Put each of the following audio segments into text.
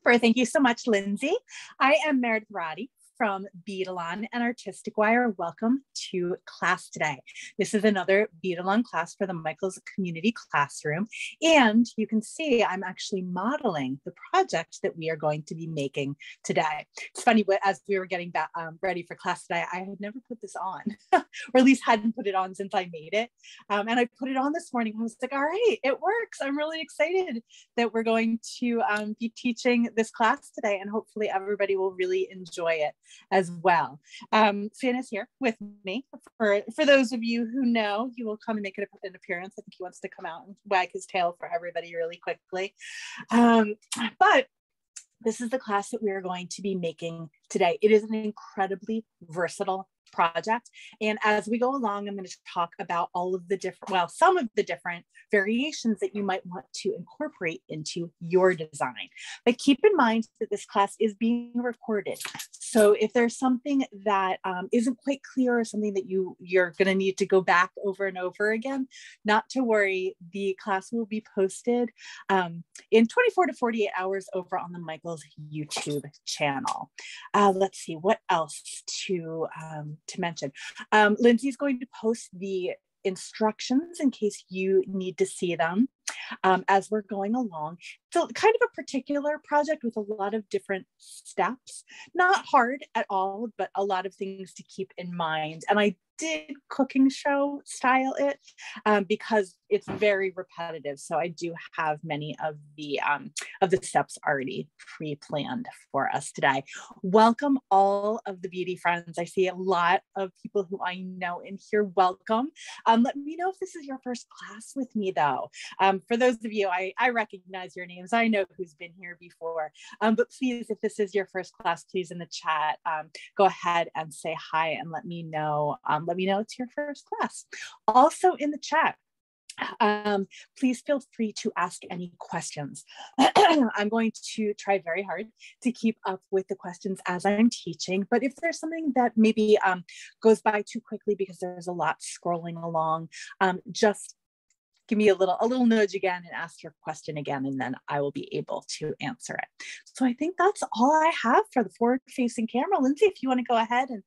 Super. Thank you so much, Lindsay. I am Meredith Roddy from Beadalon and Artistic Wire. Welcome to class today. This is another Beadalon class for the Michaels Community Classroom. And you can see I'm actually modeling the project that we are going to be making today. It's funny, but as we were getting back, ready for class today, I had never put this on, or at least hadn't put it on since I made it. And I put it on this morning. I was like, all right, it works. I'm really excited that we're going to be teaching this class today, and hopefully everybody will really enjoy it as well. Finn is here with me. For those of you who know, he will come and make an appearance. I think he wants to come out and wag his tail for everybody really quickly. But this is the class that we are going to be making today. It is an incredibly versatile project. And as we go along, I'm going to talk about all of the different, well, some of the different variations that you might want to incorporate into your design. But keep in mind that this class is being recorded. So if there's something that isn't quite clear or something that you're going to need to go back over and over again, not to worry, the class will be posted in 24 to 48 hours over on the Michaels YouTube channel. Let's see what else to mention. Lindsay's going to post the instructions in case you need to see them as we're going along. So kind of a particular project with a lot of different steps, not hard at all, but a lot of things to keep in mind. And I did cooking show style it because it's very repetitive. So I do have many of the steps already pre-planned for us today. Welcome all of the beauty friends. I see a lot of people who I know in here. Welcome. Let me know if this is your first class with me though. For those of you, I recognize your names. I know who's been here before, but please, if this is your first class, please in the chat, go ahead and say hi and let me know. Let me know it's your first class. Also in the chat, please feel free to ask any questions. I'm going to try very hard to keep up with the questions as I'm teaching, but if there's something that maybe goes by too quickly because there's a lot scrolling along, just give me a little nudge again and ask your question again, and then I will be able to answer it. So I think that's all I have for the forward-facing camera. Lindsay, if you want to go ahead and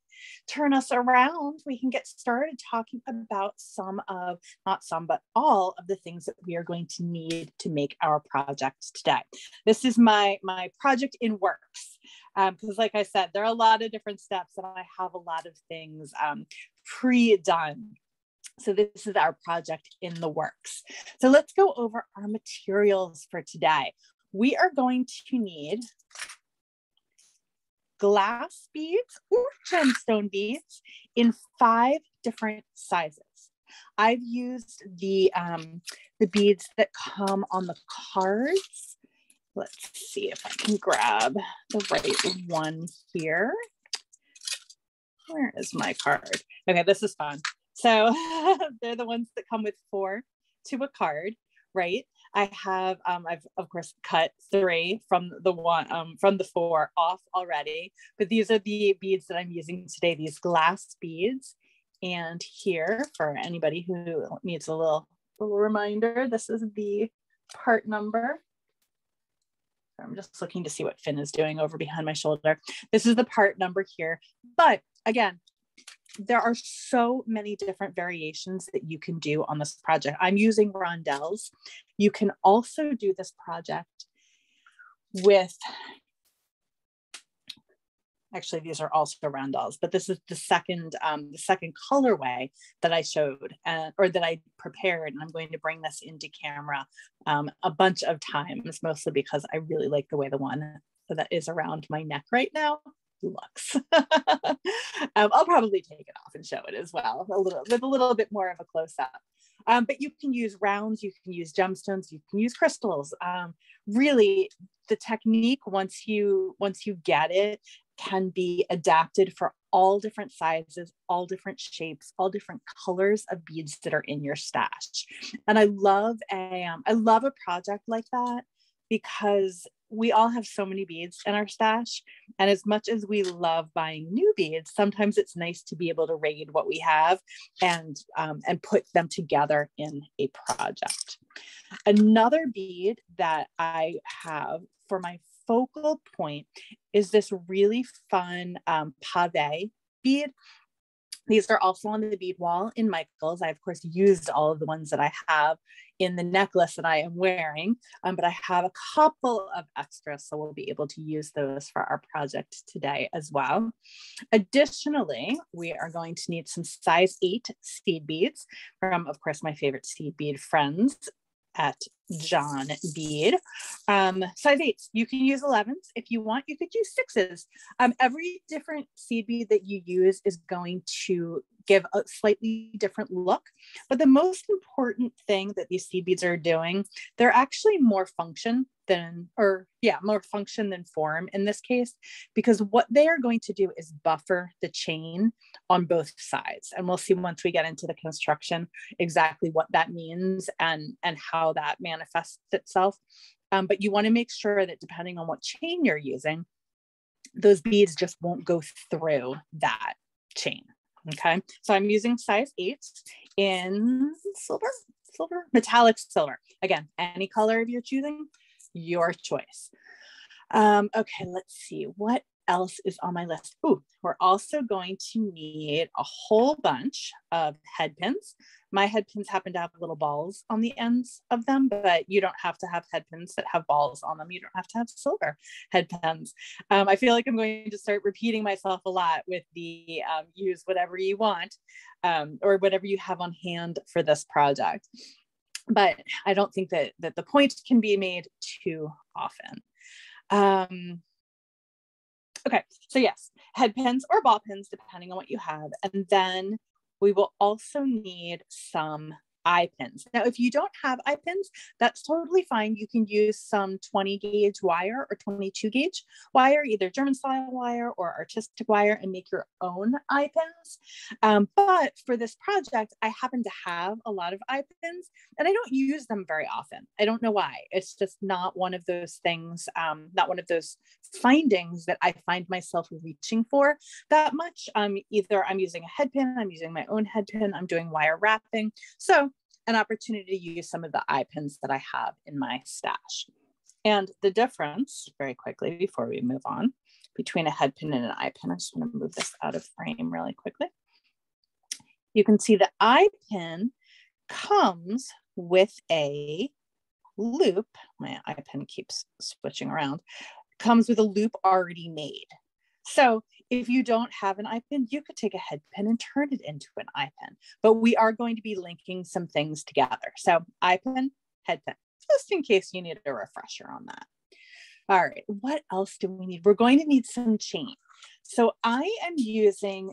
turn us around, we can get started talking about not some, but all of the things that we are going to need to make our project today. This is my project in works, because like I said, there are a lot of different steps and I have a lot of things pre-done. So this is our project in the works. So let's go over our materials for today. We are going to need glass beads or gemstone beads in 5 different sizes. I've used the beads that come on the cards. Let's see if I can grab the right one here. Where is my card? Okay, this is fun. So they're the ones that come with 4 to a card, right? I have, I've of course cut 3 from the 4 off already, but these are the beads that I'm using today, these glass beads. And here, for anybody who needs a little reminder, this is the part number. I'm just looking to see what Finn is doing over behind my shoulder. This is the part number here. But again, there are so many different variations that you can do on this project. I'm using Rondelles. You can also do this project with, actually these are also Rondelles, but this is the second colorway that I showed or that I prepared, and I'm going to bring this into camera a bunch of times, mostly because I really like the way the one that is around my neck right now looks. I'll probably take it off and show it as well, with a little bit more of a close-up. But you can use rounds, you can use gemstones, you can use crystals. Really, the technique, once you get it, can be adapted for all different sizes, all different shapes, all different colors of beads that are in your stash. And I love a project like that because we all have so many beads in our stash. And as much as we love buying new beads, sometimes it's nice to be able to raid what we have and put them together in a project. Another bead that I have for my focal point is this really fun pave bead. These are also on the bead wall in Michael's. I, of course, used all of the ones that I have in the necklace that I am wearing, but I have a couple of extras, so we'll be able to use those for our project today as well. Additionally, we are going to need some size 8 seed beads from, of course, my favorite seed bead friends at John Bead. Size 8s, you can use 11s. If you want, you could use 6s. Every different seed bead that you use is going to give a slightly different look. But the most important thing that these seed beads are doing, they're actually more function than form in this case, because what they are going to do is buffer the chain on both sides. And we'll see once we get into the construction exactly what that means and how that manifests itself. But you want to make sure that depending on what chain you're using, those beads just won't go through that chain. Okay, so I'm using size 8s in silver, metallic silver. Again, any color of your choosing, your choice. Okay, let's see what else is on my list. Ooh, we're also going to need a whole bunch of head pins. My head pins happen to have little balls on the ends of them, but you don't have to have head pins that have balls on them. You don't have to have silver head pins. I feel like I'm going to start repeating myself a lot with the use whatever you want or whatever you have on hand for this project. But I don't think that the point can be made too often. Okay, so yes, head pins or ball pins, depending on what you have. And then we will also need some eye pins. Now, if you don't have eye pins, that's totally fine. You can use some 20 gauge wire or 22 gauge wire, either German style wire or artistic wire, and make your own eye pins. But for this project, I happen to have a lot of eye pins and I don't use them very often. I don't know why. It's just not one of those things, not one of those findings that I find myself reaching for that much. Either I'm using a head pin, I'm using my own head pin, I'm doing wire wrapping. So an opportunity to use some of the eye pins that I have in my stash. And the difference, very quickly before we move on, between a head pin and an eye pin, I just want to move this out of frame really quickly. You can see the eye pin comes with a loop. My eye pin keeps switching around. Comes with a loop already made. So if you don't have an eye pin, you could take a head pin and turn it into an eye pin. But we are going to be linking some things together. So eye pin, head pin, just in case you need a refresher on that. All right, what else do we need? We're going to need some chain. So I am using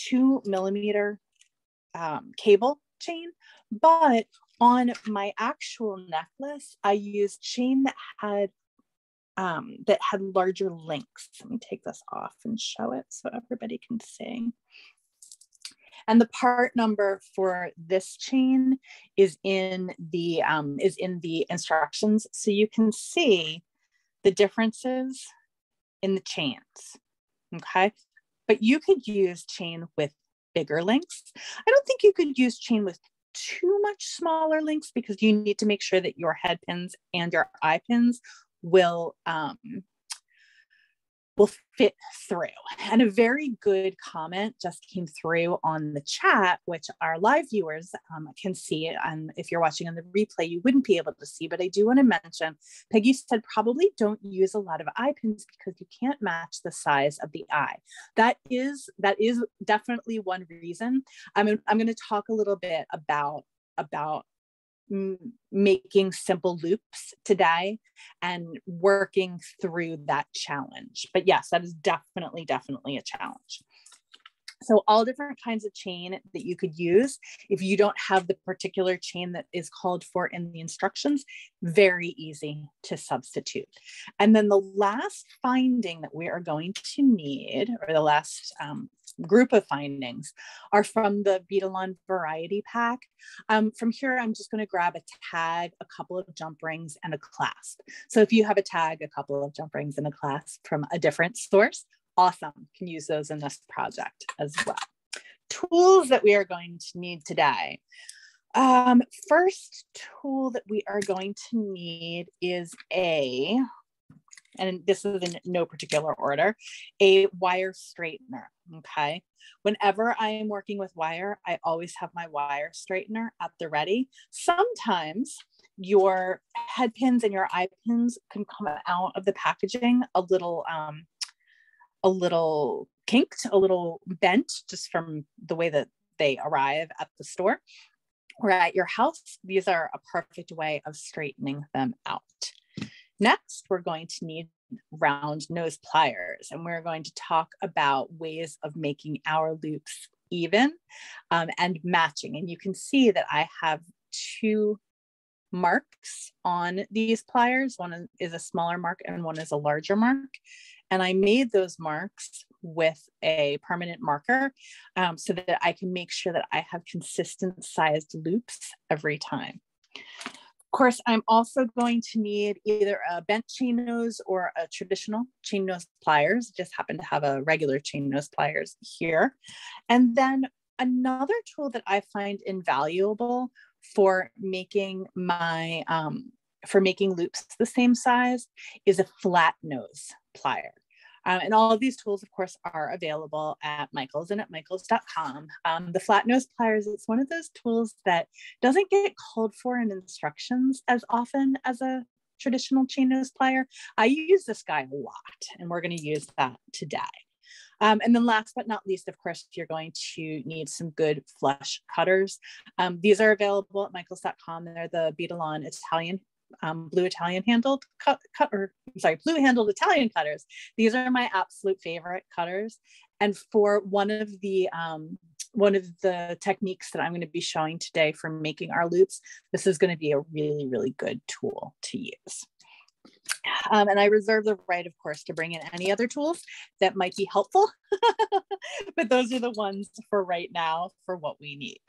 2 millimeter cable chain, but on my actual necklace, I used chain that had larger links. Let me take this off and show it so everybody can see. And the part number for this chain is in the instructions, so you can see the differences in the chains. Okay, but you could use chain with bigger links. I don't think you could use chain with too much smaller links because you need to make sure that your head pins and your eye pins will fit through. And a very good comment just came through on the chat, which our live viewers can see. And if you're watching on the replay, you wouldn't be able to see, but I do want to mention, Peggy said, probably don't use a lot of eye pins because you can't match the size of the eye. That is definitely one reason. I'm going to talk a little bit about making simple loops today and working through that challenge. But yes, that is definitely a challenge. So all different kinds of chain that you could use. If you don't have the particular chain that is called for in the instructions, very easy to substitute. And then the last finding that we are going to need, or the last group of findings, are from the Beadalon variety pack. From here, I'm just going to grab a tag, a couple of jump rings, and a clasp. So if you have a tag, a couple of jump rings, and a clasp from a different source, awesome, can use those in this project as well. Tools that we are going to need today. First tool that we are going to need is a and this is in no particular order, a wire straightener, okay? Whenever I am working with wire, I always have my wire straightener at the ready. Sometimes your head pins and your eye pins can come out of the packaging a little kinked, a little bent, just from the way that they arrive at the store or at your house. These are a perfect way of straightening them out. Next, we're going to need round nose pliers, and we're going to talk about ways of making our loops even and matching. And you can see that I have two marks on these pliers. One is a smaller mark and one is a larger mark. And I made those marks with a permanent marker so that I can make sure that I have consistent sized loops every time. Of course, I'm also going to need either a bent chain nose or a traditional chain nose pliers. Just happen to have a regular chain nose pliers here. And then another tool that I find invaluable for making my for making loops the same size is a flat nose plier. And all of these tools, of course, are available at Michaels and at michaels.com. The flat nose pliers, it's one of those tools that doesn't get called for in instructions as often as a traditional chain nose plier. I use this guy a lot, and we're going to use that today. And then last but not least, of course, you're going to need some good flush cutters. These are available at michaels.com. They're the Beadalon Italian blue Italian handled blue handled Italian cutters. These are my absolute favorite cutters. And for one of the techniques that I'm going to be showing today for making our loops, this is going to be a really, really good tool to use. And I reserve the right, of course, to bring in any other tools that might be helpful, but those are the ones for right now for what we need.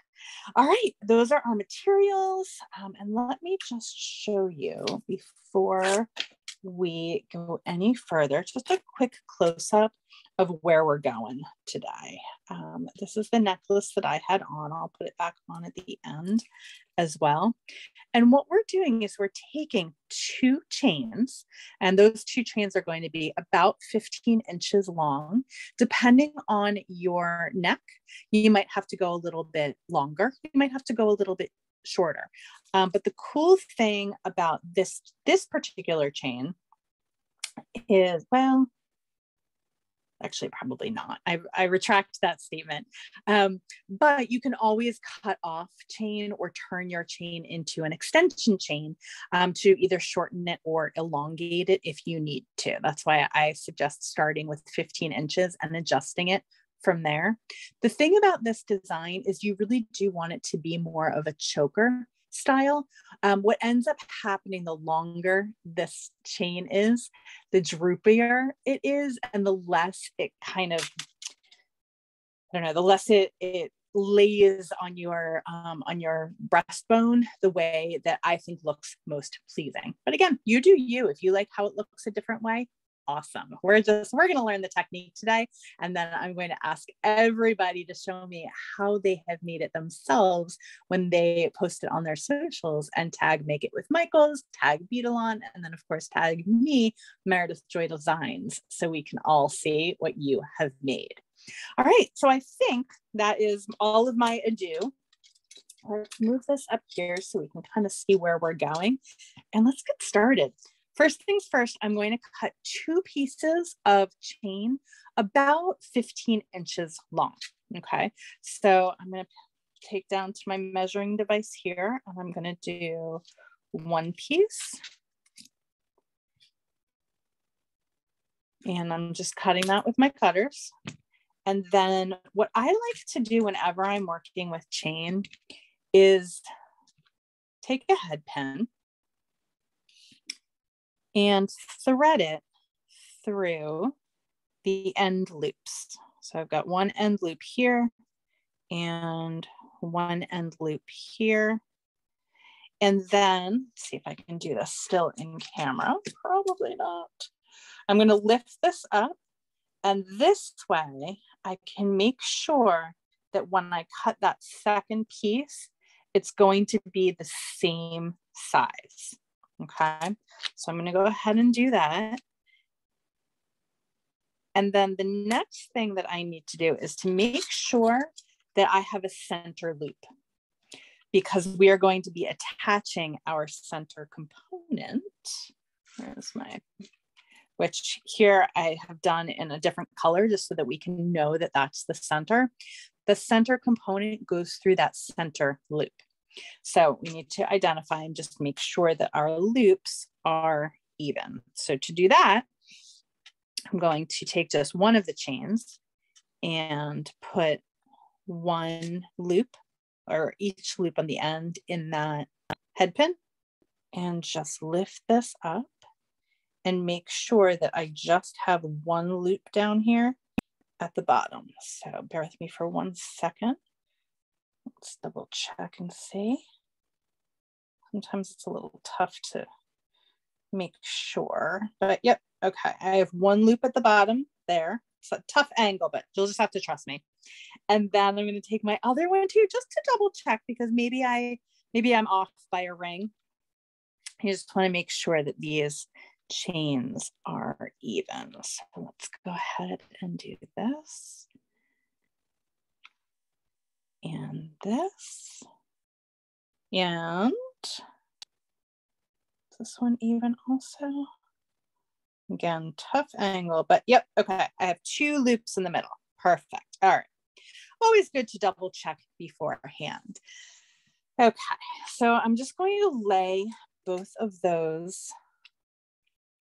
All right, those are our materials. And let me just show you before we go any further, just a quick close-up of where we're going today. This is the necklace that I had on. I'll put it back on at the end as well. And what we're doing is we're taking two chains, and those two chains are going to be about 15 inches long. Depending on your neck, you might have to go a little bit longer. You might have to go a little bit shorter. But the cool thing about this particular chain is, well, actually, probably not. I retract that statement. But you can always cut off chain or turn your chain into an extension chain to either shorten it or elongate it if you need to. That's why I suggest starting with 15 inches and adjusting it from there. The thing about this design is you really do want it to be more of a choker style. What ends up happening, the longer this chain is, the droopier it is, and the less it kind of, I don't know, the less it lays on your breastbone the way that I think looks most pleasing. But again, you do you. If you like how it looks a different way, awesome. We're going to learn the technique today, and then I'm going to ask everybody to show me how they have made it themselves when they post it on their socials and tag Make It With Michaels, tag Beadalon, and then of course tag me, Meredith Joy Designs, so we can all see what you have made. All right, so I think that is all of my ado. Let's move this up here so we can kind of see where we're going, and let's get started. First things first, I'm going to cut two pieces of chain about 15 inches long, okay? So I'm going to take down to my measuring device here, and I'm going to do one piece. And I'm just cutting that with my cutters. And then what I like to do whenever I'm working with chain is take a head pin and thread it through the end loops. So I've got one end loop here and one end loop here. And then, let's see if I can do this still in camera. Probably not. I'm going to lift this up, and this way I can make sure that when I cut that second piece, it's going to be the same size. Okay, so I'm going to go ahead and do that. And then the next thing that I need to do is to make sure that I have a center loop, because we are going to be attaching our center component. Where's my, which here I have done in a different color just so that we can know that that's the center. The center component goes through that center loop. So we need to identify and just make sure that our loops are even. So to do that, I'm going to take just one of the chains and put one loop, or each loop on the end, in that head pin, and just lift this up and make sure that I just have one loop down here at the bottom. So bear with me for 1 second. Let's double check and see. Sometimes it's a little tough to make sure, but yep, okay. I have one loop at the bottom there. It's a tough angle, but you'll just have to trust me. And then I'm going to take my other one too, just to double check, because maybe I'm off by a ring. I just want to make sure that these chains are even. So let's go ahead and do this. And this. And this one even also. Again, tough angle, but yep, okay. I have 2 loops in the middle. Perfect. All right. Always good to double check beforehand. Okay, so I'm just going to lay both of those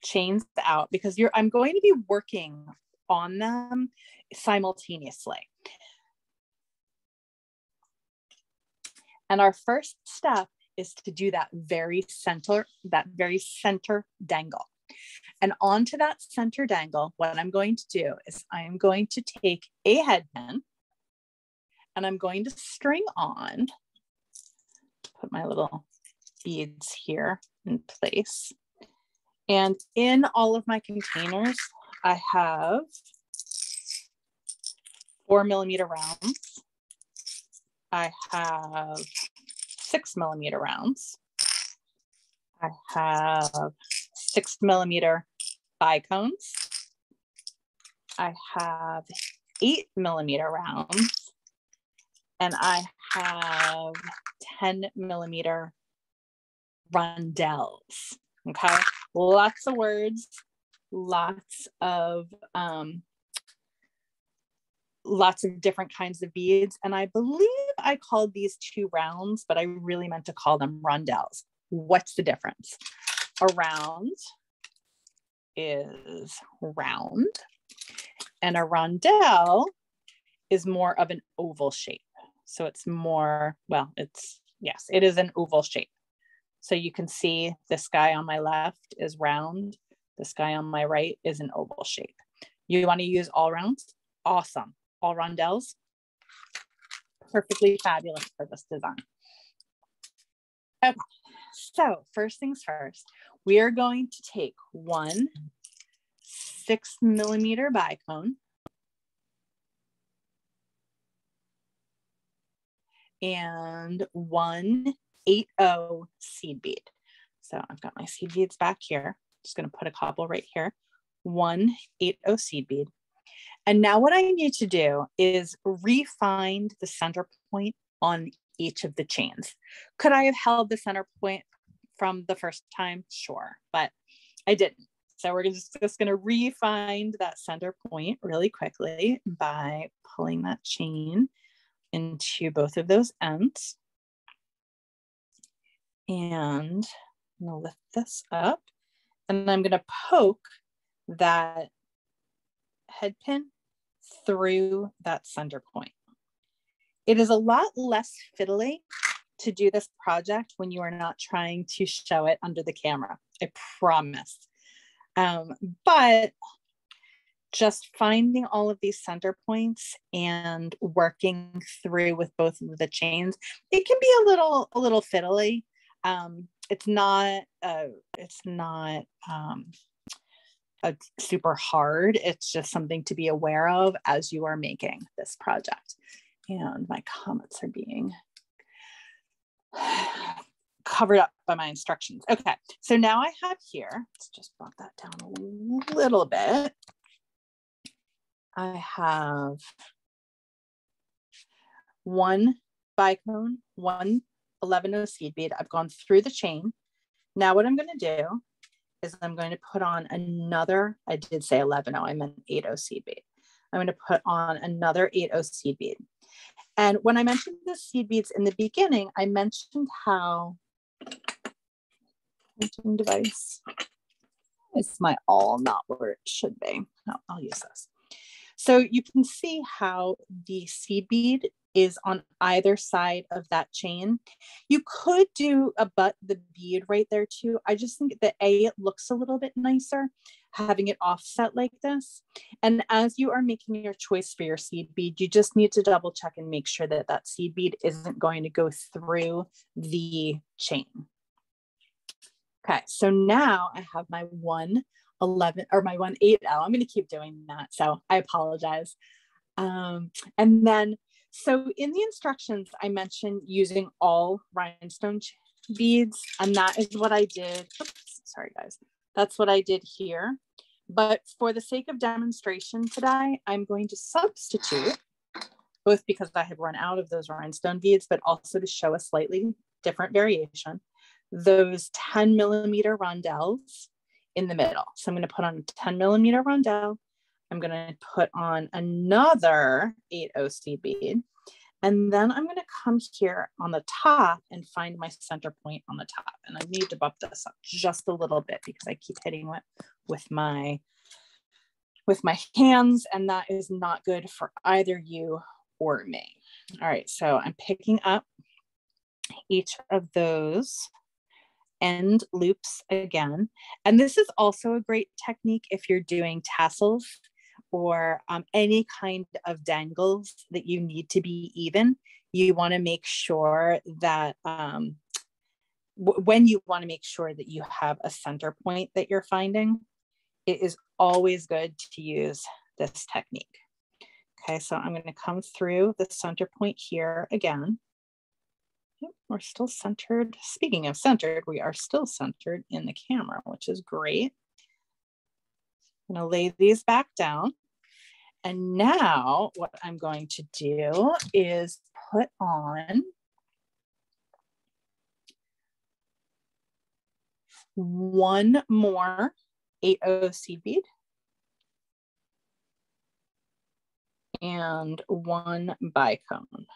chains out, because I'm going to be working on them simultaneously. And our first step is to do that very center dangle. And onto that center dangle, what I'm going to do is I'm going to take a head pin and I'm going to string on, put my little beads here in place. And in all of my containers, I have 4mm rounds. I have 6mm rounds. I have 6mm bicones. I have 8mm rounds. And I have 10mm rondelles. Okay, lots of words, lots of different kinds of beads. And I believe I called these 2 rounds, but I really meant to call them rondelles. What's the difference? A round is round, and a rondelle is more of an oval shape. So it's more, well, yes, it is an oval shape. So you can see this guy on my left is round. This guy on my right is an oval shape. You want to use all rounds? Awesome. All rondelles? Perfectly fabulous for this design. Okay, so first things first, we are going to take one 6mm bicone and one 8/0 seed bead. So I've got my seed beads back here. Just going to put a couple right here. One 8/0 seed bead. And now what I need to do is re-find the center point on each of the chains. Could I have held the center point from the first time? Sure, but I didn't. So we're just going to re-find that center point really quickly by pulling that chain into both of those ends. And I'm going to lift this up, and I'm going to poke that head pin through that center point. It is a lot less fiddly to do this project when you are not trying to show it under the camera, I promise. But just finding all of these center points and working through with both of the chains, it can be a little fiddly. It's not super hard. It's just something to be aware of as you are making this project. And my comments are being covered up by my instructions. Okay, so now I have here, let's just bump that down a little bit. I have one bicone, one 11-0 seed bead. I've gone through the chain. Now what I'm going to do is I'm going to put on another, I did say 11-0, I meant 8-0 seed bead. I'm going to put on another 8-0 seed bead. And when I mentioned the seed beads in the beginning, I mentioned how printing device is my all not where it should be. No, I'll use this. So you can see how the seed bead is on either side of that chain. You could do the bead right there too. I just think that it looks a little bit nicer having it offset like this. And as you are making your choice for your seed bead, you just need to double check and make sure that that seed bead isn't going to go through the chain. Okay, so now I have my 111 or my 180. I'm going to keep doing that, so I apologize. And then, so in the instructions, I mentioned using all rhinestone beads, and that is what I did. Oops, sorry, guys. That's what I did here. But for the sake of demonstration today, I'm going to substitute, both because I have run out of those rhinestone beads, but also to show a slightly different variation, those 10mm rondelles in the middle. So I'm going to put on a 10mm rondelle. I'm going to put on another 8-0 seed bead. And then I'm going to come here on the top and find my center point on the top. And I need to bump this up just a little bit because I keep hitting it with my hands, and that is not good for either you or me. All right, so I'm picking up each of those end loops again. And this is also a great technique if you're doing tassels or any kind of dangles that you need to be even. You want to make sure that when you want to make sure that you have a center point that you're finding, it is always good to use this technique. Okay, so I'm going to come through the center point here again. Yep, we're still centered. Speaking of centered, we are still centered in the camera, which is great. I'm going to lay these back down. And now what I'm going to do is put on one more 8-0 seed bead and one bicone.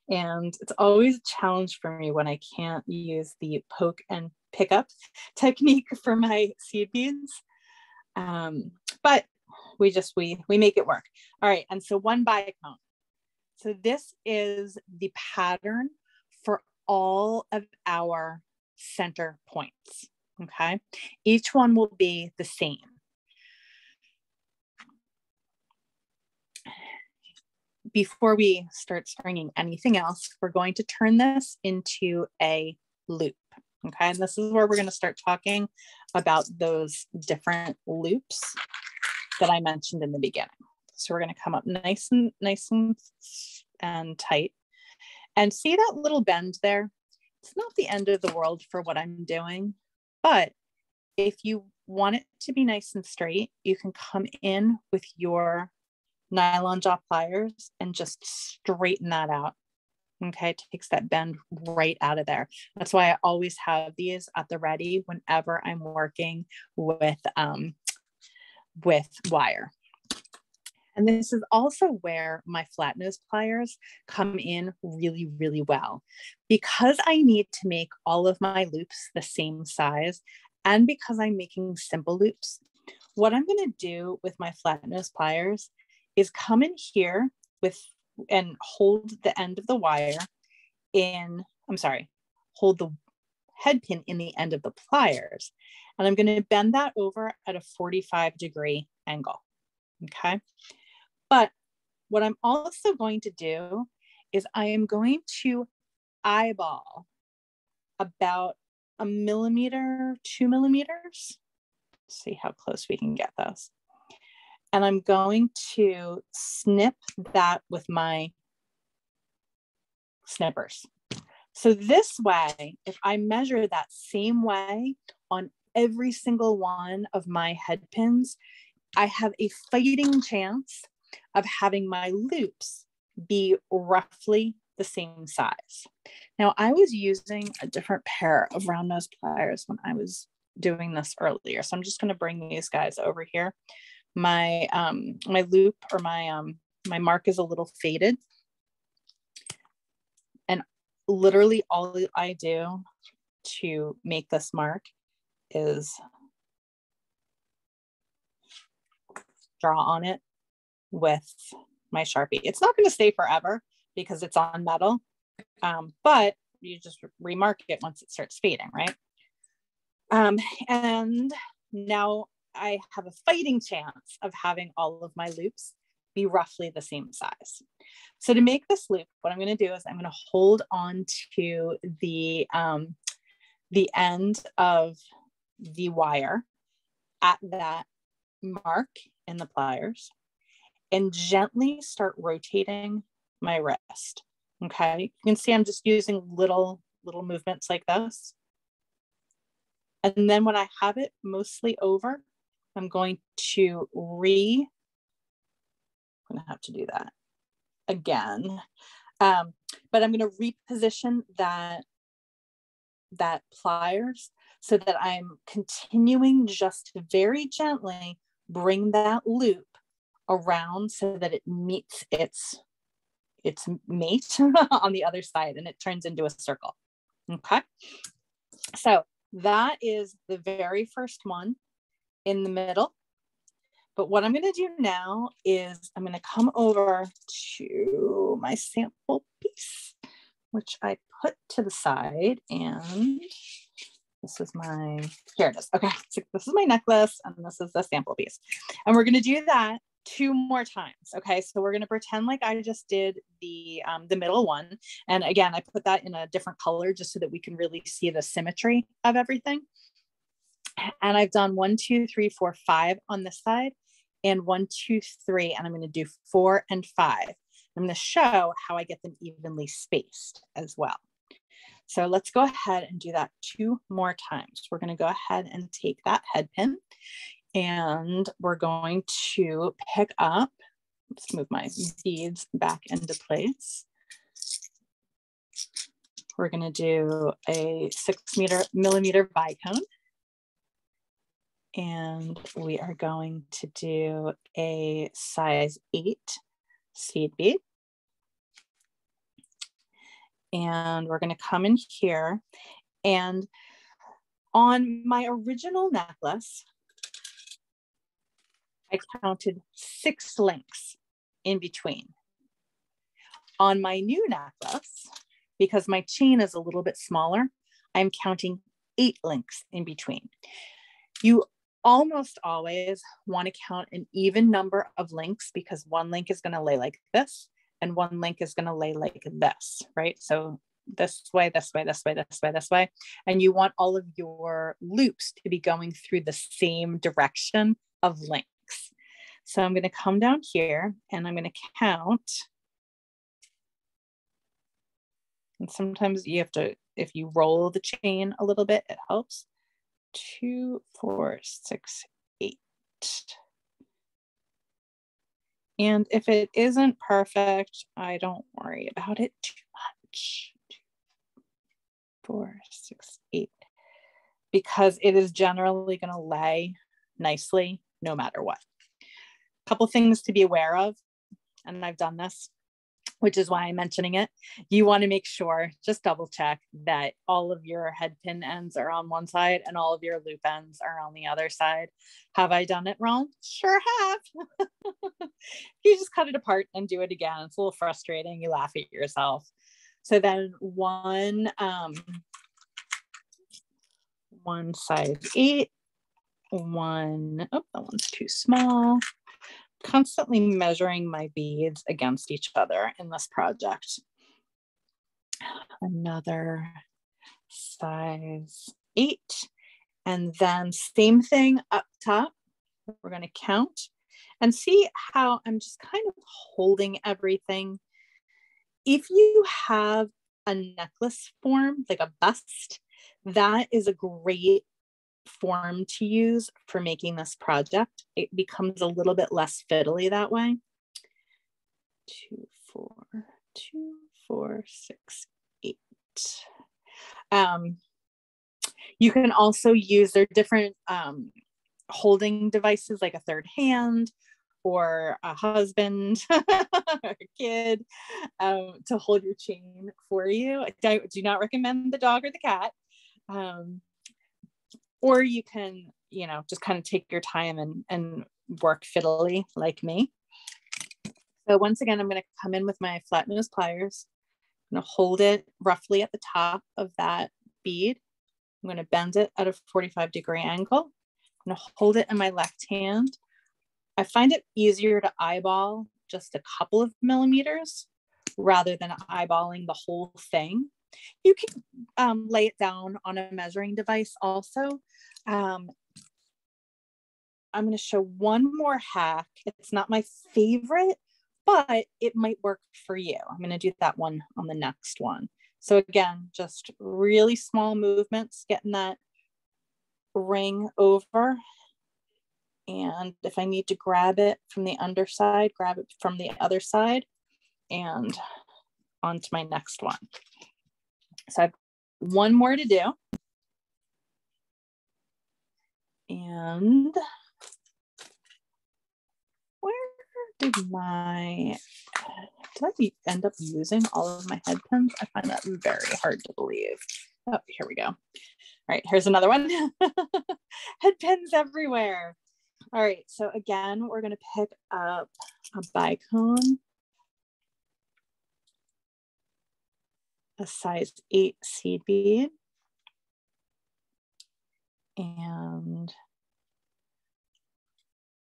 And it's always a challenge for me when I can't use the poke and pick up technique for my seed beads. But we make it work. All right, and so one bicone. So this is the pattern for all of our center points, okay? Each one will be the same. Before we start stringing anything else, we're going to turn this into a loop, okay? And this is where we're going to start talking about those different loops that I mentioned in the beginning. So we're going to come up nice and tight. And see that little bend there? It's not the end of the world for what I'm doing, but if you want it to be nice and straight, you can come in with your nylon jaw pliers and just straighten that out. Okay, it takes that bend right out of there. That's why I always have these at the ready whenever I'm working with wire. And this is also where my flat nose pliers come in really, really well. Because I need to make all of my loops the same size, and because I'm making simple loops, what I'm going to do with my flat nose pliers is come in here and hold the end of the wire hold the head pin in the end of the pliers. And I'm going to bend that over at a 45-degree angle. Okay. But what I'm also going to do is I am going to eyeball about 1 millimeter, 2 millimeters. Let's see how close we can get this. And I'm going to snip that with my snippers. So this way, if I measure that same way on every single one of my head pins, I have a fighting chance of having my loops be roughly the same size. Now, I was using a different pair of round nose pliers when I was doing this earlier. So I'm just going to bring these guys over here. My my loop, or my mark, is a little faded. And literally all I do to make this mark is draw on it with my Sharpie. It's not going to stay forever because it's on metal, but you just remark it once it starts fading, right? And now I have a fighting chance of having all of my loops be roughly the same size. So to make this loop, what I'm going to do is I'm going to hold on to the end of the wire at that mark in the pliers and gently start rotating my wrist. Okay, you can see I'm just using little movements like this. And then when I have it mostly over, I'm going to I'm going to have to do that again. But I'm going to reposition that pliers so that I'm continuing just to very gently bring that loop around so that it meets its mate on the other side and it turns into a circle. Okay. So that is the very first one in the middle. But what I'm going to do now is I'm going to come over to my sample piece, which I put to the side, and this is here it is. Okay, so this is my necklace and this is the sample piece. And we're going to do that 2 more times. Okay, so we're going to pretend like I just did the middle one. And again, I put that in a different color just so that we can really see the symmetry of everything. And I've done 1, 2, 3, 4, 5 on this side, and 1, 2, 3, and I'm going to do 4 and 5. I'm going to show how I get them evenly spaced as well. So let's go ahead and do that 2 more times. We're going to go ahead and take that head pin, and we're going to pick up, let's move my beads back into place. We're going to do a 6mm Bicone. And we are going to do a size 8 seed bead. And we're going to come in here. And on my original necklace, I counted 6 links in between. On my new necklace, because my chain is a little bit smaller, I'm counting 8 links in between. You almost always want to count an even number of links because one link is going to lay like this and one link is going to lay like this, right? So this way, this way, this way, this way, this way. And you want all of your loops to be going through the same direction of links. So I'm going to come down here and I'm going to count. And sometimes you have to, if you roll the chain a little bit, it helps. 2, 4, 6, 8. And if it isn't perfect, I don't worry about it too much. 2, 4, 6, 8. Because it is generally going to lay nicely no matter what. A couple things to be aware of, and I've done this, which is why I'm mentioning it. You want to make sure, just double check that all of your head pin ends are on one side and all of your loop ends are on the other side. Have I done it wrong? Sure have. You just cut it apart and do it again. It's a little frustrating. You laugh at yourself. So then one size 8, that one's too small. Constantly measuring my beads against each other in this project. Another size 8. And then same thing up top. We're going to count and see how I'm just kind of holding everything. If you have a necklace form, like a bust, that is a great form to use for making this project. It becomes a little bit less fiddly that way. 2, 4, 2, 4, 6, 8. You can also use their different holding devices, like a third hand or a husband or a kid, to hold your chain for you. I do not recommend the dog or the cat. Or you can, you know, just kind of take your time and work fiddly like me. So once again, I'm going to come in with my flat nose pliers. I'm going to hold it roughly at the top of that bead. I'm going to bend it at a 45-degree angle. I'm going to hold it in my left hand. I find it easier to eyeball just a couple of millimeters rather than eyeballing the whole thing. You can lay it down on a measuring device also. I'm going to show one more hack. It's not my favorite, but it might work for you. I'm going to do that one on the next one. So again, just really small movements, getting that ring over. And if I need to grab it from the underside, grab it from the other side and onto my next one. So I have one more to do. And where did I end up using all of my head pins? I find that very hard to believe. Oh, here we go. All right, here's another one. Head pins everywhere. All right, so again, we're going to pick up a Bicone, a size 8 seed bead, and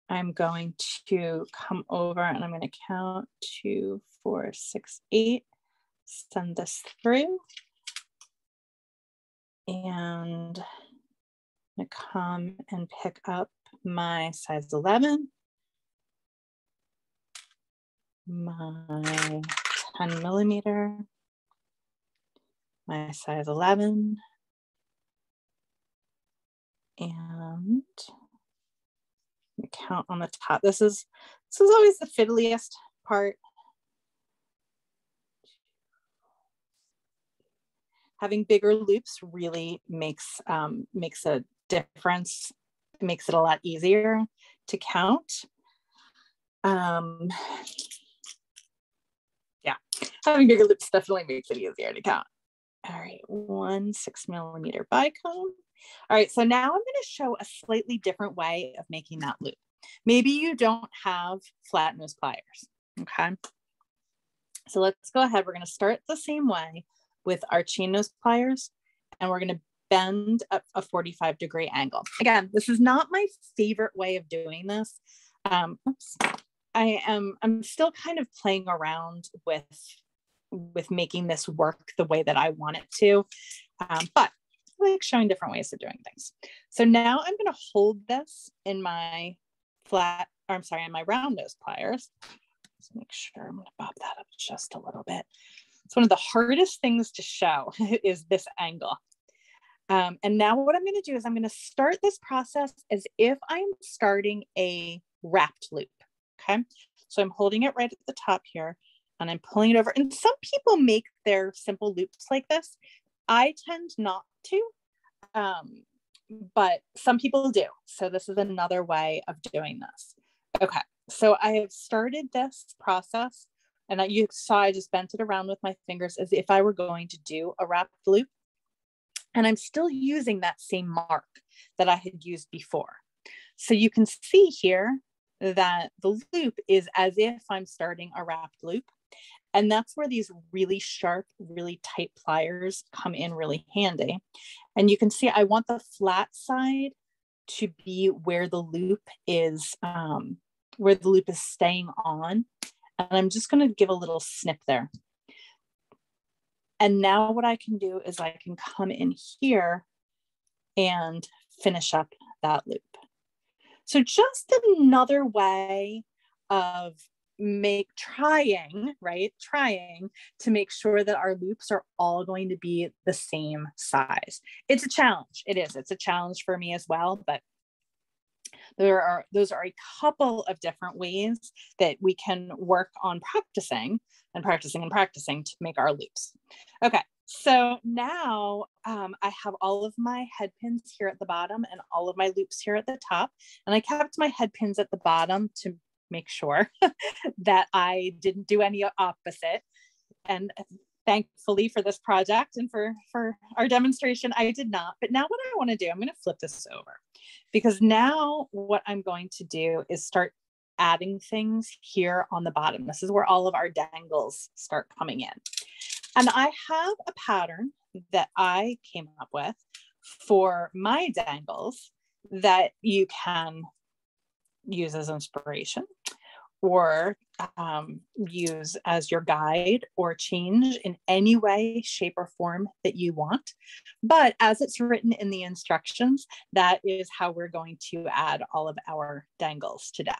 I'm going to come over and I'm going to count 2, 4, 6, 8, send this through, and I'm going to come and pick up my size 11, my 10 millimeter, my size 11, and count on the top. This is always the fiddliest part. Having bigger loops really makes a difference. It makes it a lot easier to count. Yeah, having bigger loops definitely makes it easier to count. All right, 1 6 millimeter Bicone. All right, so now I'm going to show a slightly different way of making that loop. Maybe you don't have flat nose pliers, okay? So let's go ahead. We're going to start the same way with our chain nose pliers, and we're going to bend at a 45-degree angle. Again, this is not my favorite way of doing this. I'm still kind of playing around with making this work the way that I want it to, but I like showing different ways of doing things. So now I'm going to hold this in my in my round nose pliers. Let's make sure I'm going to bob that up just a little bit. It's one of the hardest things to show is this angle. And now what I'm going to do is I'm going to start this process as if I'm starting a wrapped loop. Okay. So I'm holding it right at the top here and I'm pulling it over. And some people make their simple loops like this. I tend not to, but some people do. So this is another way of doing this. Okay. So I have started this process and you saw I just bent it around with my fingers as if I were going to do a wrapped loop. And I'm still using that same mark that I had used before. So you can see here that the loop is as if I'm starting a wrapped loop. And that's where these really sharp, really tight pliers come in really handy. And you can see I want the flat side to be where the loop is staying on. And I'm just going to give a little snip there. And now what I can do is I can come in here and finish up that loop. So just another way of trying to make sure that our loops are all going to be the same size. It's a challenge. It's a challenge for me as well, but those are a couple of different ways that we can work on practicing to make our loops. Okay, so now I have all of my head pins here at the bottom and all of my loops here at the top, and I kept my head pins at the bottom to make sure that I didn't do any opposite. And thankfully for this project and for our demonstration, I did not. But now what I want to do, I'm going to flip this over, because now what I'm going to do is start adding things here on the bottom. This is where all of our dangles start coming in. And I have a pattern that I came up with for my dangles that you can use as inspiration, or use as your guide, or change in any way, shape, or form that you want. But as it's written in the instructions, that is how we're going to add all of our dangles today.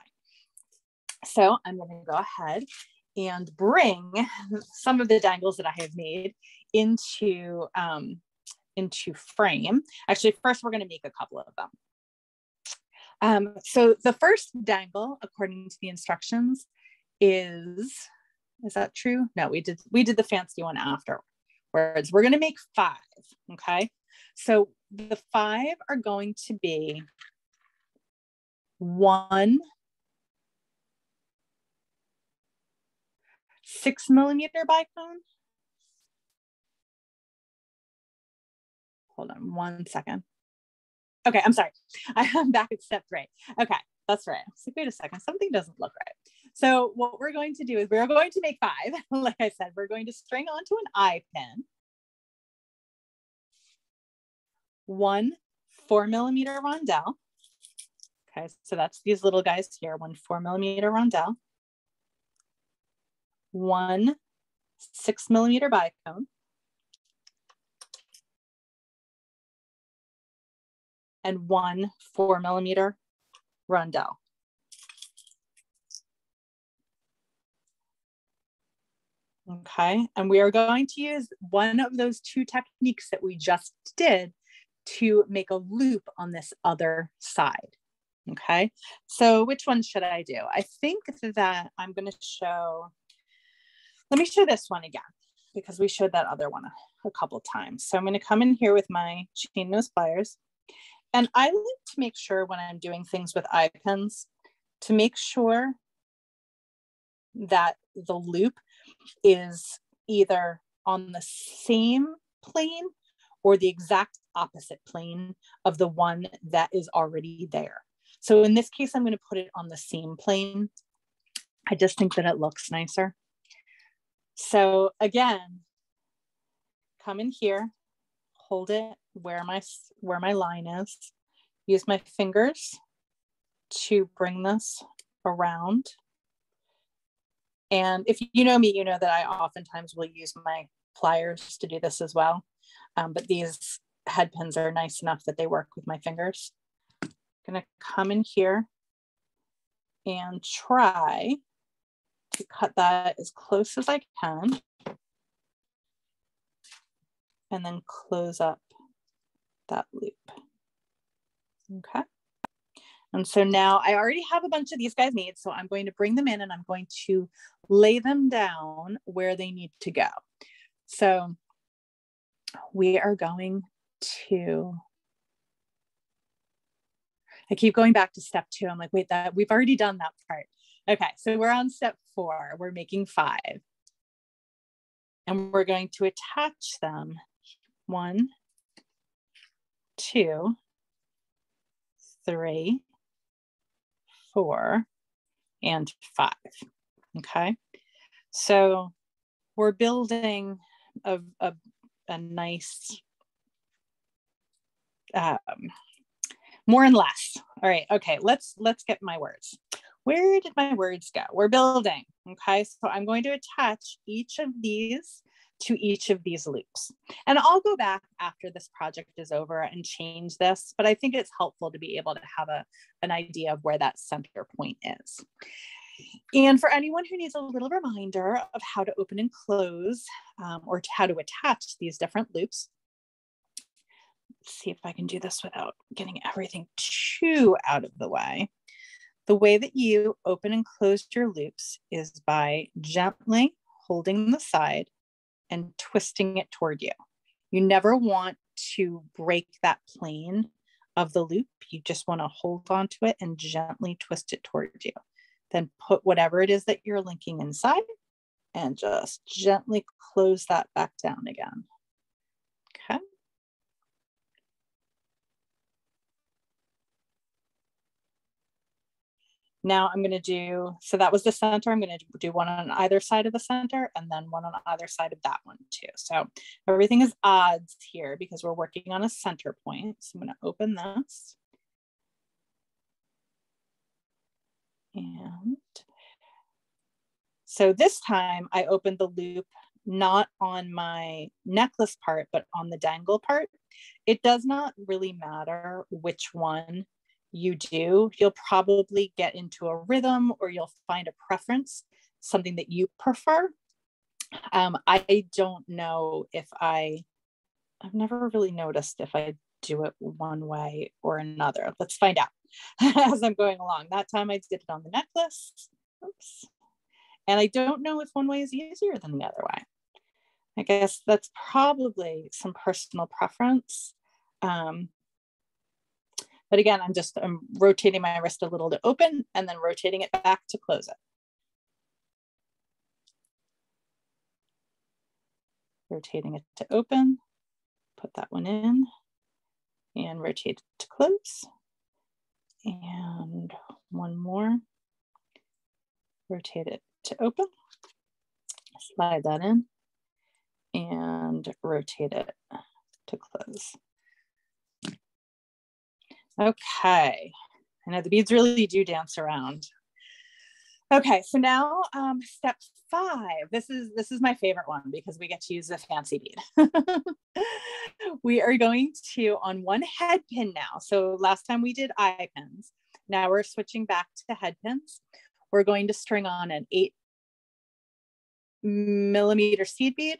So I'm going to go ahead and bring some of the dangles that I have made into frame. Actually, first we're going to make a couple of them. So the first dangle, according to the instructions, is that true? No, we did the fancy one afterwards. We're going to make 5. Okay. So the 5 are going to be 1 6mm bicone. Hold on 1 second. Okay, I'm sorry. I'm back at step 3. Okay, that's right. I was like, wait a second, something doesn't look right. So what we're going to do is we're going to make 5. Like I said, we're going to string onto an eye pin 1 4mm rondelle. Okay, so that's these little guys here, 1 4mm rondelle, 1 6mm bicone, and 1 4mm rondelle. Okay, and we are going to use one of those 2 techniques that we just did to make a loop on this other side. Okay, so which one should I do? I think that I'm going to show, let me show this one again, because we showed that other one a couple times. So I'm going to come in here with my chain nose pliers. And I like to make sure when I'm doing things with eye pins, to make sure that the loop is either on the same plane or the exact opposite plane of the one that is already there. So in this case, I'm going to put it on the same plane. I just think that it looks nicer. So again, come in here, hold it where my line is, use my fingers to bring this around. And if you know me, you know that I oftentimes will use my pliers to do this as well. But these head pins are nice enough that they work with my fingers. I'm gonna come in here and try to cut that as close as I can, and then close up that loop. Okay. And so now I already have a bunch of these guys made, so I'm going to bring them in and I'm going to lay them down where they need to go. So we are going to, I keep going back to step 2. I'm like, wait, that we've already done that part. Okay, so we're on step 4. We're making 5. And we're going to attach them 1, 2, 3, 4, and 5. Okay, so we're building a nice more and less. All right, okay, let's get my words. Where did my words go? We're building. Okay, so I'm going to attach each of these to each of these loops. And I'll go back after this project is over and change this, but I think it's helpful to be able to have an idea of where that center point is. And for anyone who needs a little reminder of how to open and close or how to attach these different loops, let's see if I can do this without getting everything too out of the way. The way that you open and close your loops is by gently holding the side and twisting it toward you. You never want to break that plane of the loop. You just want to hold on to it and gently twist it toward you. Then put whatever it is that you're linking inside and just gently close that back down again. Okay. Now I'm going to do, so that was the center. I'm going to do one on either side of the center and then one on either side of that one too. So everything is odds here because we're working on a center point. So I'm going to open this. And so this time I opened the loop not on my necklace part, but on the dangle part. It does not really matter which one you do. You'll probably get into a rhythm or you'll find a preference, something that you prefer. I don't know if I've never really noticed if I do it one way or another. Let's find out as I'm going along. That time I did it on the necklace. Oops. And I don't know if one way is easier than the other way. I guess that's probably some personal preference. But again, I'm rotating my wrist a little to open and then rotating it back to close it. Rotating it to open, put that one in and rotate it to close. And one more, rotate it to open, slide that in and rotate it to close. Okay, I know the beads really do dance around. Okay, so now step 5. This is my favorite one because we get to use the fancy bead. We are going to on one head pin now. So last time we did eye pins. Now we're switching back to head pins. We're going to string on an 8mm seed bead,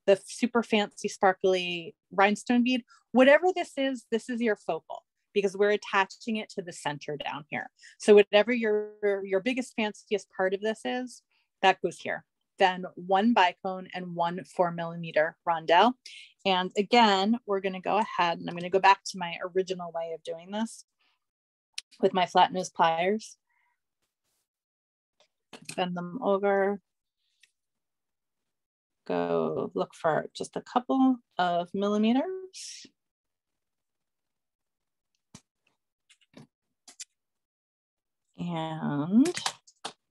the super fancy sparkly rhinestone bead. Whatever this is your focal, because we're attaching it to the center down here. So whatever your biggest, fanciest part of this is, that goes here. Then one bicone and one 4mm rondelle. And again, we're going to go ahead and I'm going to go back to my original way of doing this with my flat nose pliers. Bend them over. Go look for just a couple of millimeters. And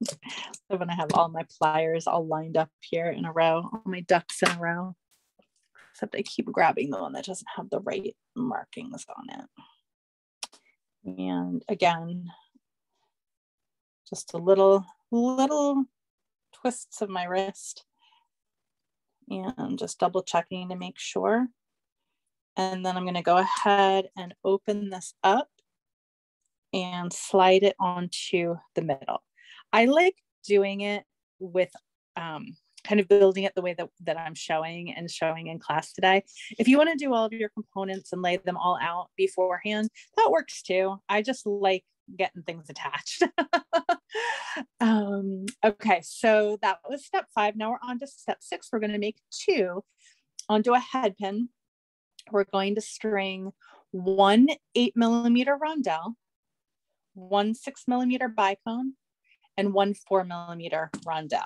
so when I have all my pliers all lined up here in a row, all my ducks in a row, except I keep grabbing the one that doesn't have the right markings on it. And again, just a little twists of my wrist and just double checking to make sure. And then I'm going to go ahead and open this up and slide it onto the middle. I like doing it with kind of building it the way that I'm showing in class today. If you want to do all of your components and lay them all out beforehand, that works too. I just like getting things attached. Okay, so that was step 5. Now we're on to step 6. We're going to make 2 onto a head pin. We're going to string one 8mm rondelle, one 6mm bicone, and one 4mm rondelle.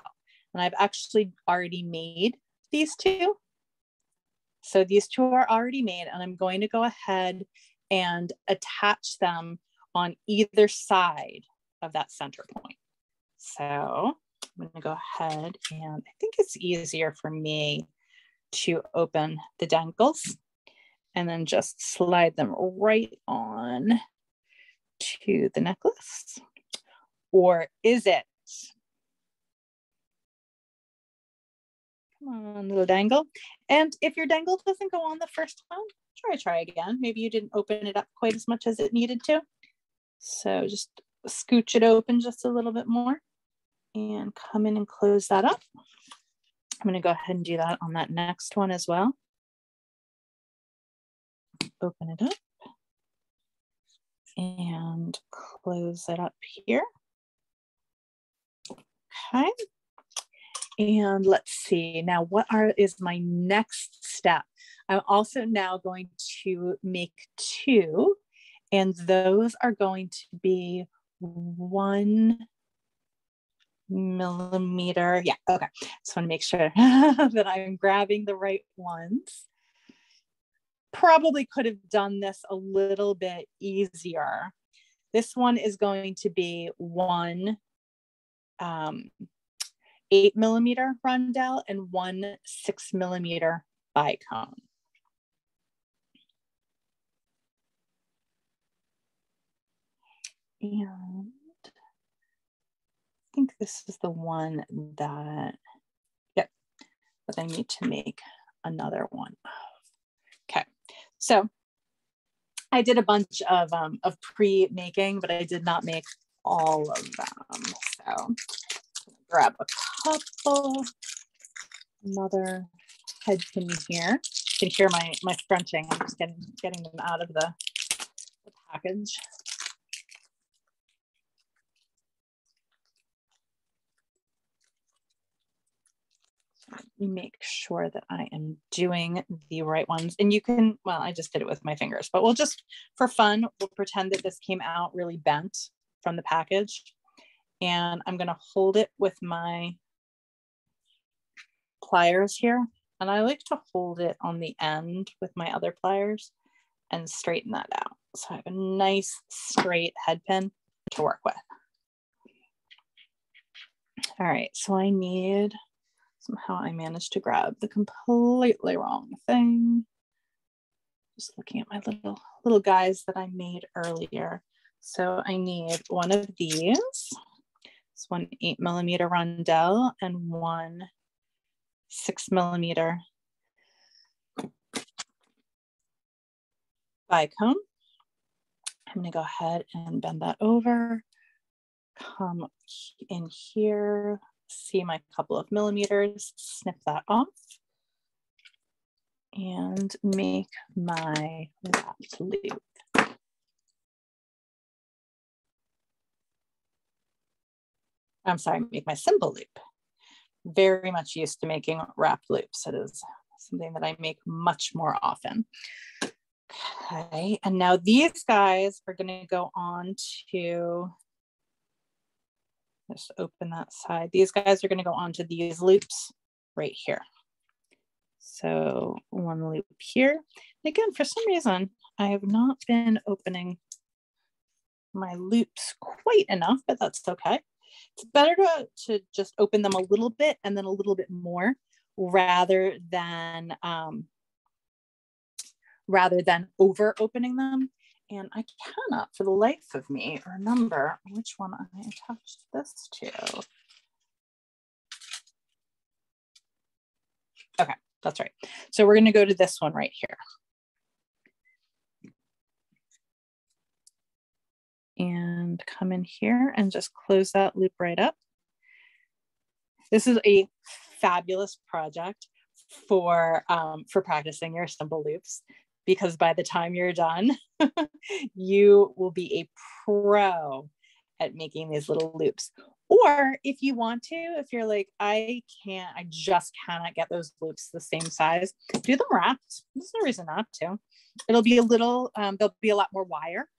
And I've actually already made these 2. So these 2 are already made, and I'm going to go ahead and attach them on either side of that center point. So I'm going to go ahead and I think it's easier for me to open the dangles and then just slide them right on to the necklace. Or is it? Come on, little dangle. And if your dangle doesn't go on the first time, try again. Maybe you didn't open it up quite as much as it needed to. So just scooch it open just a little bit more. and come in and close that up. I'm going to go ahead and do that on that next one as well. Open it up and close it up here. Okay. And let's see, now what is my next step? I'm also now going to make 2, and those are going to be 1 millimeter. Yeah, okay. Just want to make sure that I'm grabbing the right ones. Probably could have done this a little bit easier. This one is going to be 1 8 millimeter Rondelle and 1 6 millimeter Bicone. And I think this is the one that, yep, that I need to make another one. Okay, so I did a bunch of pre-making, but I did not make all of them. So grab a couple, another head pin here. You can hear my scrunching. I'm just getting them out of the package. Make sure that I am doing the right ones. And you can, well, I just did it with my fingers, but we'll just, for fun, we'll pretend that this came out really bent from the package. And I'm going to hold it with my pliers here. And I like to hold it on the end with my other pliers and straighten that out. So I have a nice straight head pin to work with. All right, so I need, somehow I managed to grab the completely wrong thing. Just looking at my little guys that I made earlier. So I need one of these. It's 1 8 millimeter Rondelle and 1 6 millimeter Bicone. I'm going to go ahead and bend that over, come in here, see my couple of millimeters, snip that off, and make my wrapped loop. I'm sorry, make my simple loop. Very much used to making wrapped loops. It is something that I make much more often. Okay, and now these guys are going to go on to, just open that side. These guys are going to go on to these loops right here. So one loop here. Again, for some reason, I have not been opening my loops quite enough, but that's okay. It's better to just open them a little bit and then a little bit more rather than over opening them. And I cannot for the life of me remember which one I attached this to. Okay, that's right. So we're going to go to this one right here. And come in here and just close that loop right up. This is a fabulous project for practicing your simple loops, because by the time you're done, you will be a pro at making these little loops. Or if you want to, if you're like, I just cannot get those loops the same size, do them wrapped. There's no reason not to. It'll be a little, there'll be a lot more wire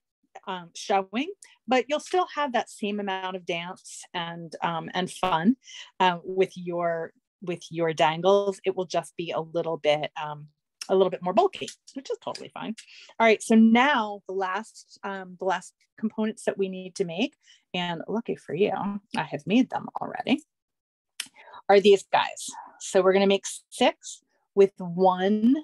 showing, but you'll still have that same amount of dance and fun with your dangles. It will just be a little bit more bulky, which is totally fine. All right, so now the last components that we need to make, and lucky for you, I have made them already, are these guys. So we're going to make 6 with 1.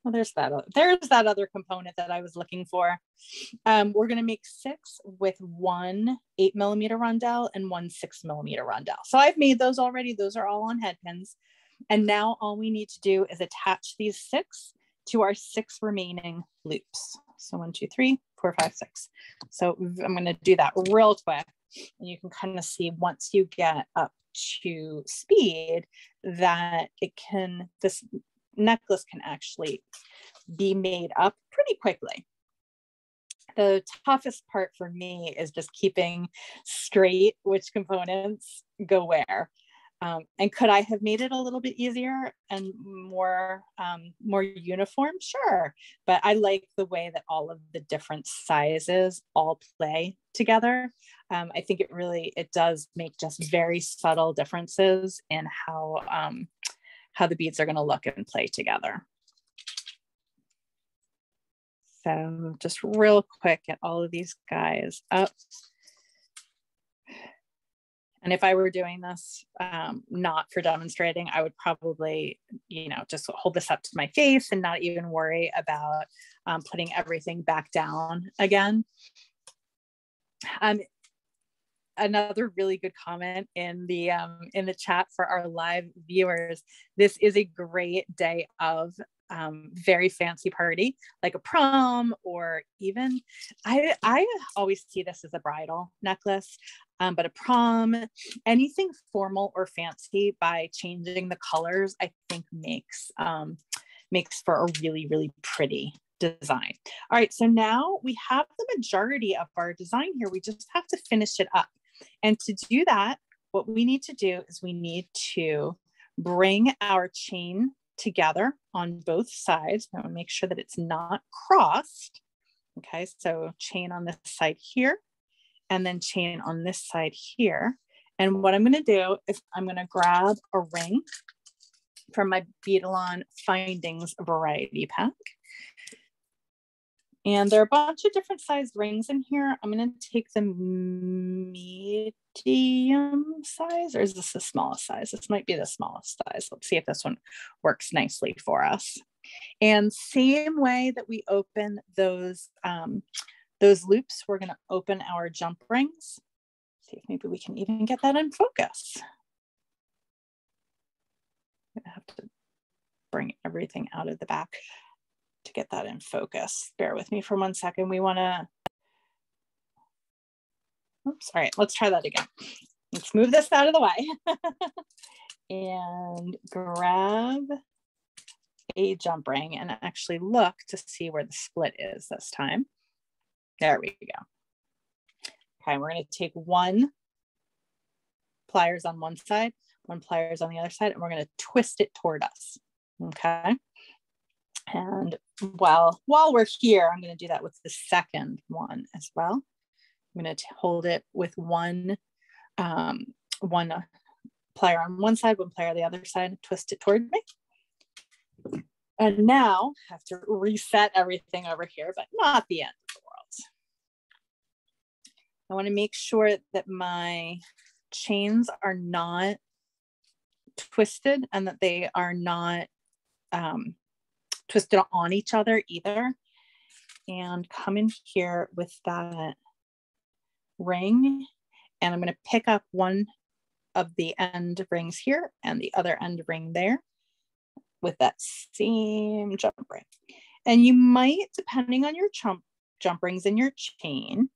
Well, there's that other component that I was looking for. We're going to make 6 with 1 8 millimeter Rondelle and 1 6 millimeter Rondelle. So I've made those already. Those are all on head pins. And now all we need to do is attach these 6 to our 6 remaining loops. So 1, 2, 3, 4, 5, 6. So I'm going to do that real quick. And you can kind of see once you get up to speed that this necklace can actually be made up pretty quickly. The toughest part for me is just keeping straight which components go where. And could I have made it a little bit easier and more uniform? Sure. But I like the way that all of the different sizes all play together. I think it does make just very subtle differences in how the beads are going to look and play together. So just real quick, get all of these guys up. And if I were doing this not for demonstrating, I would probably, just hold this up to my face and not even worry about putting everything back down again. Another really good comment in the chat for our live viewers. This is a great day of very fancy party, like a prom, or even I always see this as a bridal necklace, but a prom, anything formal or fancy, by changing the colors, I think makes for a really, really pretty design. All right, so now we have the majority of our design here. We just have to finish it up. And to do that, what we need to do is we need to bring our chain together on both sides. I want to make sure that it's not crossed. Okay, so chain on this side here, and then chain on this side here. And what I'm going to do is I'm going to grab a ring from my Beadalon Findings Variety Pack. And there are a bunch of different sized rings in here. I'm going to take the medium size, or is this the smallest size? This might be the smallest size. Let's see if this one works nicely for us. And same way that we open those loops, we're going to open our jump rings. See if maybe we can even get that in focus. I'm going to have to bring everything out of the back to get that in focus. Bear with me for 1 second. We want to, oops, all right, let's try that again. Let's move this out of the way and grab a jump ring and actually look to see where the split is this time. There we go. Okay, we're going to take 1 pliers on one side, 1 pliers on the other side, and we're going to twist it toward us. Okay. And while we're here, I'm going to do that with the second one as well. I'm going to hold it with one plier on one side, 1 plier on the other side, twist it toward me. And now I have to reset everything over here, but not the end of the world. I want to make sure that my chains are not twisted and that they are not twisted on each other either. And come in here with that ring, and I'm going to pick up one of the end rings here and the other end ring there with that same jump ring. And you might, depending on your jump rings in your chain,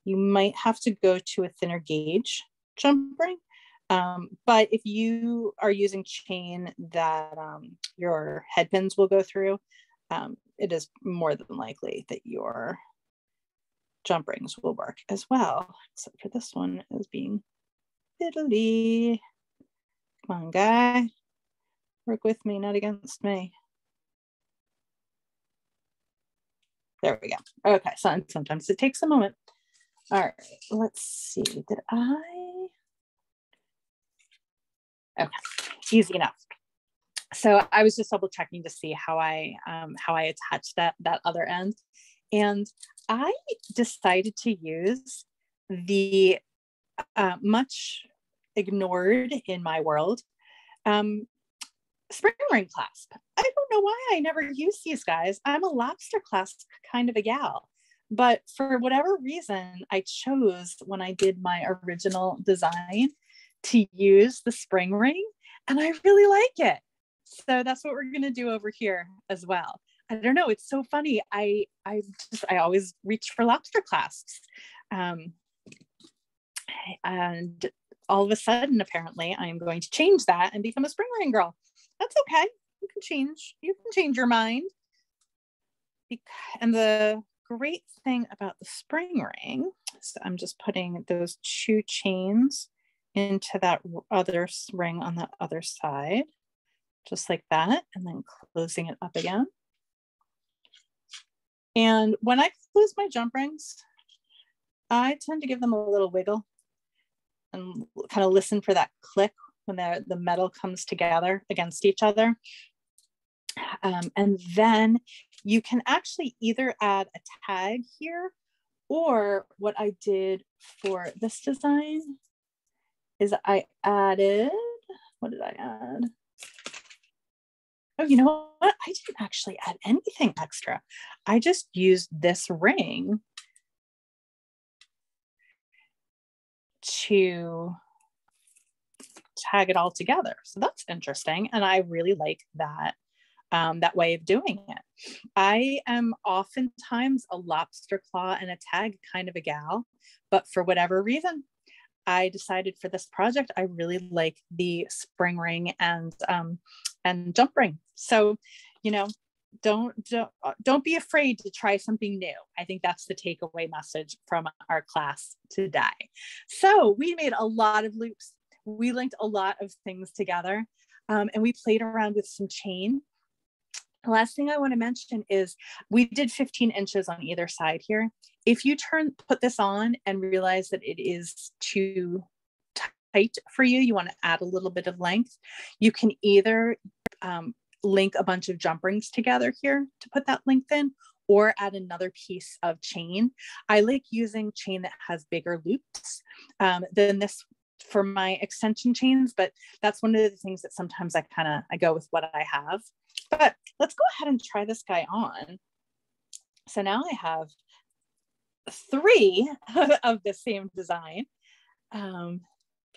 you might have to go to a thinner gauge jump ring. But if you are using chain that your head pins will go through, it is more than likely that your jump rings will work as well, except for this one is being fiddly. Come on, guy. Work with me, not against me. There we go. Okay, so sometimes it takes a moment. All right, let's see. Did I? Okay, easy enough. So I was just double checking to see how I attached that other end, and I decided to use the much ignored in my world spring ring clasp. I don't know why I never use these guys. I'm a lobster clasp kind of a gal, but for whatever reason, I chose when I did my original design to use the spring ring, and I really like it. So that's what we're going to do over here as well. I don't know. It's so funny. I always reach for lobster clasps. And all of a sudden, apparently, I'm going to change that and become a spring ring girl. That's okay. You can change your mind. And the great thing about the spring ring is I'm just putting those 2 chains into that other ring on the other side, just like that, and then closing it up again. And when I close my jump rings, I tend to give them a little wiggle and kind of listen for that click when the metal comes together against each other. And then you can actually either add a tag here, or what I did for this design is I added, what did I add? Oh, you know what? I didn't actually add anything extra. I just used this ring to tag it all together. So that's interesting. And I really like that, that way of doing it. I am oftentimes a lobster claw and a tag kind of a gal, but for whatever reason, I decided for this project, I really like the spring ring and jump ring. So, you know, don't be afraid to try something new. I think that's the takeaway message from our class today. So we made a lot of loops. We linked a lot of things together, and we played around with some chain. The last thing I want to mention is we did 15 inches on either side here. If you put this on and realize that it is too tight for you, you want to add a little bit of length, you can either link a bunch of jump rings together here to put that length in, or add another piece of chain. I like using chain that has bigger loops than this for my extension chains, but that's one of the things that sometimes I go with what I have. But let's go ahead and try this guy on. So now I have 3 of the same design. Can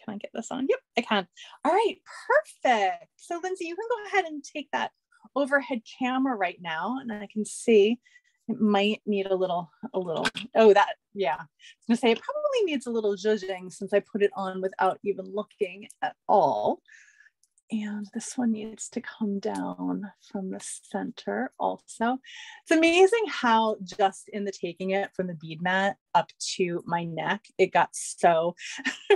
I get this on? Yep, I can. All right, perfect. So Lindsay, you can go ahead and take that overhead camera right now, and I can see it might need a little, oh, that, yeah. I was gonna say it probably needs a little zhuzhing since I put it on without even looking at all. And this one needs to come down from the center also. It's amazing how just in the taking it from the bead mat up to my neck, it got so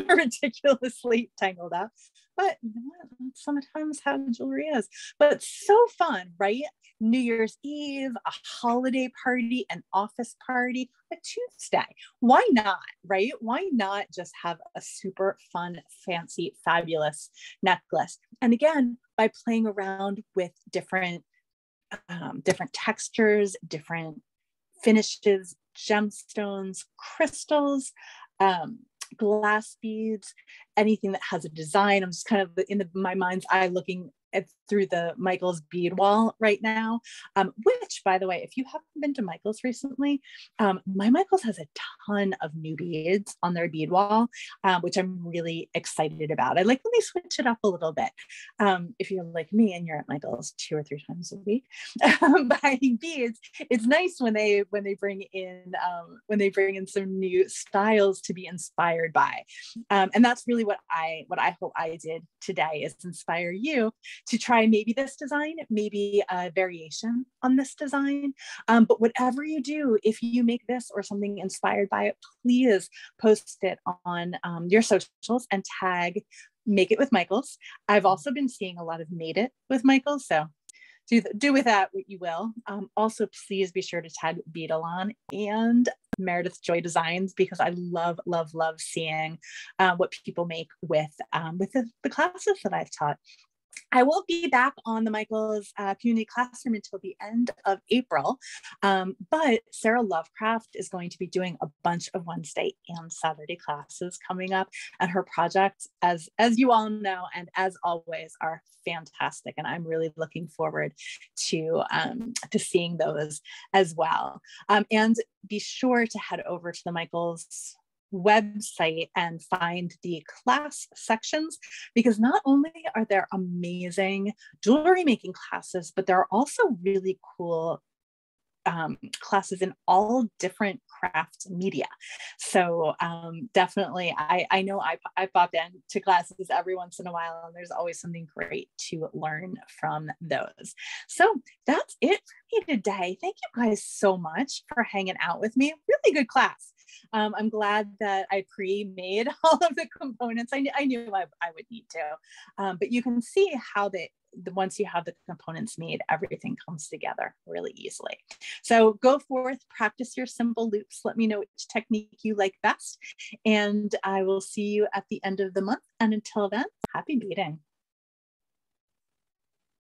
ridiculously tangled up. But you know what? That's sometimes how jewelry is. But it's so fun, right? New Year's Eve, a holiday party, an office party, a Tuesday. Why not, right? Why not just have a super fun, fancy, fabulous necklace? And again, by playing around with different textures, different finishes, gemstones, crystals, glass beads, anything that has a design. I'm just kind of my mind's eye looking through the Michaels bead wall right now, which, by the way, if you haven't been to Michaels recently, my Michaels has a ton of new beads on their bead wall, which I'm really excited about. I like when they switch it up a little bit. If you're like me and you're at Michaels 2 or 3 times a week buying beads, it's nice when they bring in some new styles to be inspired by, and that's really what I hope I did today, is inspire you to try maybe this design, maybe a variation on this design. But whatever you do, if you make this or something inspired by it, please post it on your socials and tag Make It with Michaels. I've also been seeing a lot of Made It with Michaels, so do with that what you will. Also, please be sure to tag Beadalon and Meredith Joy Designs, because I love seeing what people make with the classes that I've taught. I won't be back on the Michaels Community Classroom until the end of April, but Sarah Lovecraft is going to be doing a bunch of Wednesday and Saturday classes coming up, and her projects, as you all know, and as always, are fantastic, and I'm really looking forward to seeing those as well. And be sure to head over to the Michaels website and find the class sections, because not only are there amazing jewelry making classes, but there are also really cool classes in all different craft media. So definitely, I know I pop in to classes every once in a while, and there's always something great to learn from those. So that's it for me today. Thank you guys so much for hanging out with me. Really good class. I'm glad that I pre-made all of the components. I knew I would need to, but you can see how once you have the components made, everything comes together really easily. So go forth, practice your simple loops. Let me know which technique you like best, and I will see you at the end of the month. And until then, happy beading.